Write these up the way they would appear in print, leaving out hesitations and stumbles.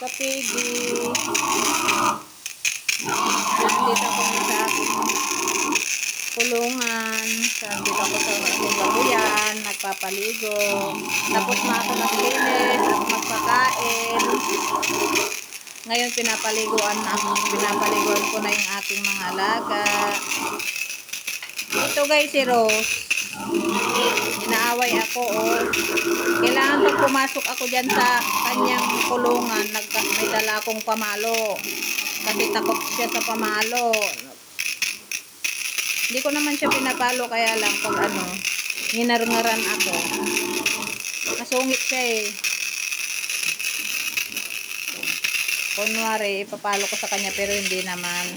kapigi. Nandito ako sa aking kulungan. Nandito ako sa aking babuyan. Nagpapaligo. Tapos na ako naglinis at magpakain. Ngayon pinapaliguan ko na yung aking mga alaga. Ito guys, si Rose. Inaaway ako, oh. Kailangan pag pumasok ako dyan sa kanyang kulungan, may dala akong pamalo. Kasi takot siya sa pamalo. Hindi ko naman siya pinapalo, kaya lang pag nginarngaran ako. Masungit siya eh. Kunwari, ipapalo ko sa kanya pero hindi naman.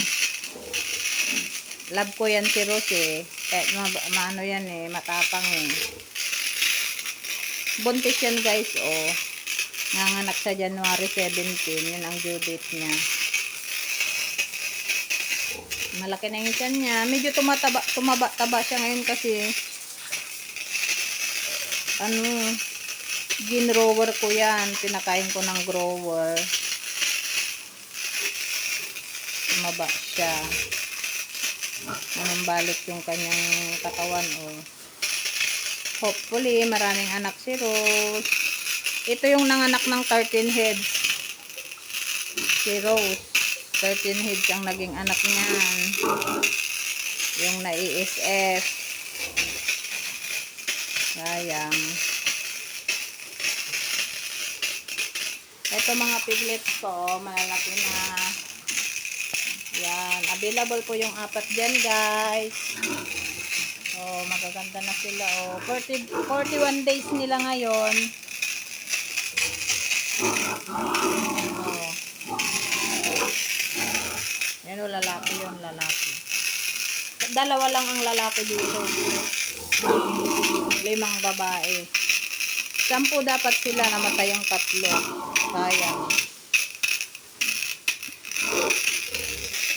Love ko yan si Rose eh. Kahit maano yan eh, matapang eh. Buntis yan guys, oh. Nanganak sa January 17, yun ang due date niya. Malaki na yung tiyan niya. Medyo tumaba-taba siya ngayon kasi ginrower ko yan. Pinakain ko ng grower. Tumaba siya. Anong balik yung kanyang katawan, oh. Hopefully maraming anak si Rose. Ito yung nanganak ng 13 heads si Rose. 13 heads ang naging anak niyan. Yung na-ESF. Sayang. Ito mga piglets ko, malalaki na. Yan, available po yung 4 dyan guys. Oh, magaganda na sila, oh. 41 days nila ngayon. Oh. Yan, oh, lalaki yun, lalaki. Dalawa lang ang lalaki dito. 5 babae. 10 dapat sila, namatay yung 3. Sayang.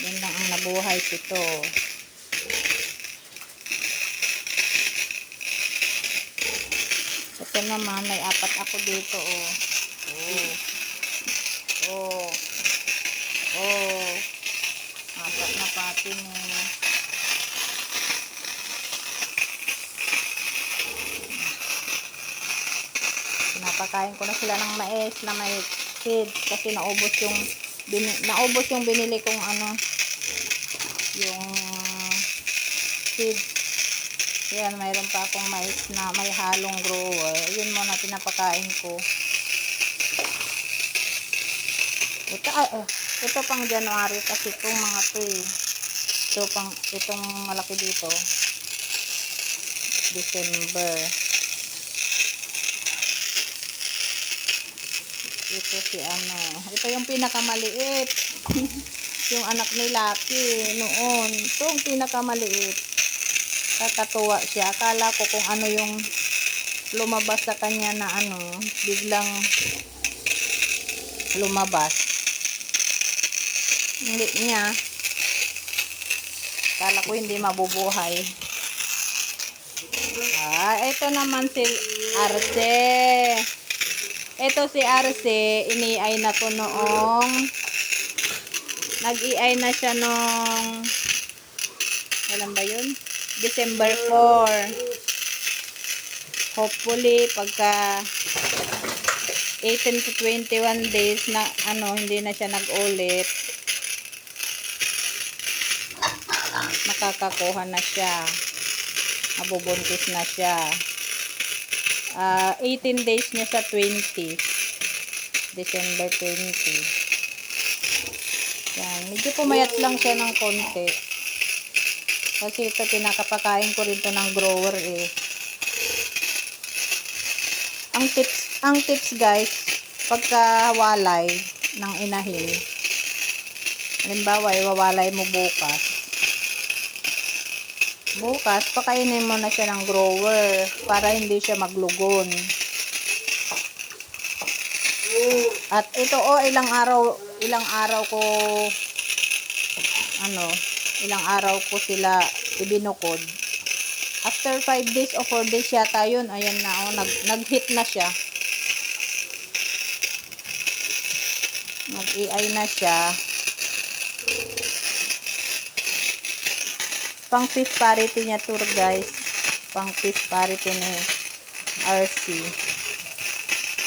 Yan lang ang nabuhay ito. Ito naman, may 4 ako dito, oh. Oh. Oh. 4 na pati mo. Pinapakain ko na sila ng mais na may seeds kasi naubos yung binili kong yung seeds. Yan, mayroon pa akong mais na may halong grower. Yun muna pinapakain ko. Ito pang January kasi itong mga to eh. Itong malaki dito. December. Ito si ito yung pinakamaliit. Yung anak ni Lucky noon. Ito yung pinakamaliit. Kakatuwa siya. Akala ko kung ano yung lumabas sa kanya na biglang lumabas. Hindi niya. Akala ko hindi mabubuhay. Ito naman si Arce. Ito si Arce, ini-ay na to noong nag-i-ay na siya noong alam ba yun? December 4. Hopefully pagka 18 to 21 days na hindi na siya nag-ulit, makakakuha na siya, mabubuntis na siya. 18 days niya sa 20 December 20. Yan, medyo pumayat lang siya ng konti kasi ito pinakapakain ko rin to ng grower eh. Ang tips guys, pagka walay ng inahin, halimbawa iwawalay mo bukas pakainin mo na siya ng grower para hindi siya maglugon. At ito ilang araw ko sila ibinukod. After 5 days o 4 days yata yun, ayan na nag-hit na siya. Mag-AI na siya. Pang fifth parity niya tour, guys. Pang fifth parity ni RC.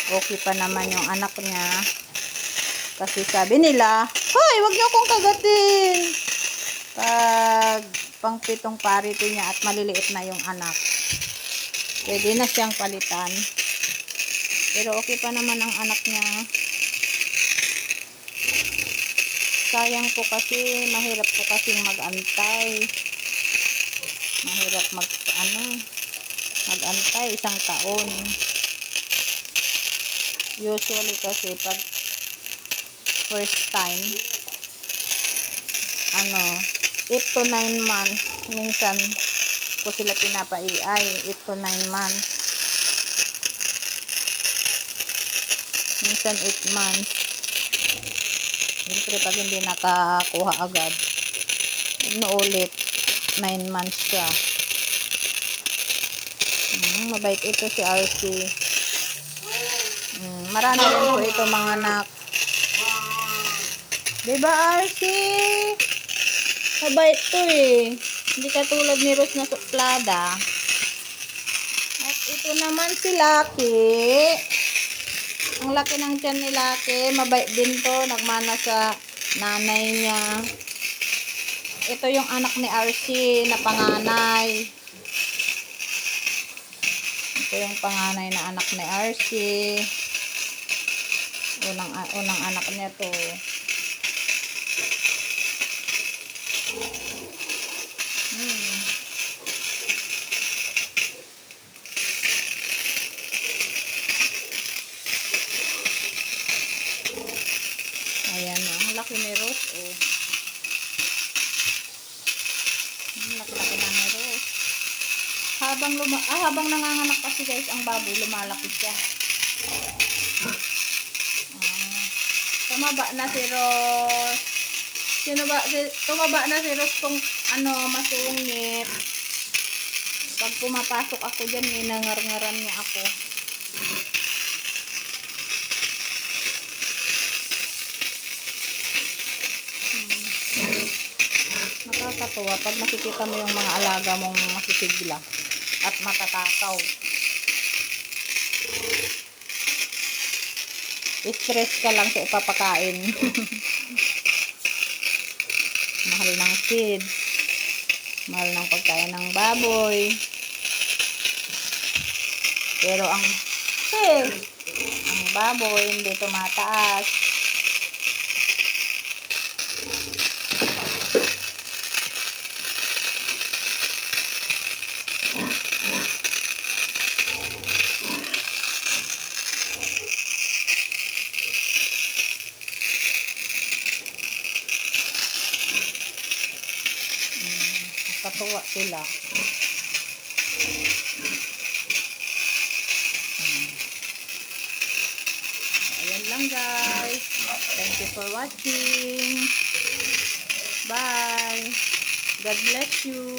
Okay pa naman yung anak niya. Kasi sabi nila, hoy, wag niyo akong kagatin. Pag pang pitong parity niya at maliliit na yung anak, pwede na siyang palitan. Pero okay pa naman ang anak niya. Sayang po kasi, mahirap po kasing mag-antay. Mahirap mag-antay isang taon. Usually kasi pag first time, 8 to 9 months, minsan ko sila pinapa-AI, 8 to 9 months. Minsan 8 months. Siyempre pag hindi nakakuha agad, ulit 9 months siya. Mabait ito si RC. Marami rin po ito mga anak. Diba RC? Mabait to eh. Hindi katulad ni Rose na suplada. At ito naman si Lucky. Ang laki ng tiyan ni Lucky. Mabait din to. Nagmana sa nanay niya. Ito yung anak ni RC na panganay. Ito yung panganay na anak ni RC. Unang anak niya to. Ayan, ang laki ni Rose, oh. Ang laki-laki na ni Rose. Habang nanganganak kasi guys, ang baboy, lumalaki siya. Tumaba na si Rose. Tumaba na si Rose kung masungit. Pag pumapasok ako dyan, ninangar-ngaran niya ako. Nakakatuwa pag nakikita mo yung mga alaga mong masisigla at matatakaw. Stress ka lang sa ipapakain. Mahal ng feed. Mahal ng pagkain ng baboy. Pero ang baboy hindi tumataas. Katuwa sila. Ayan lang guys. Thank you for watching. Bye. God bless you.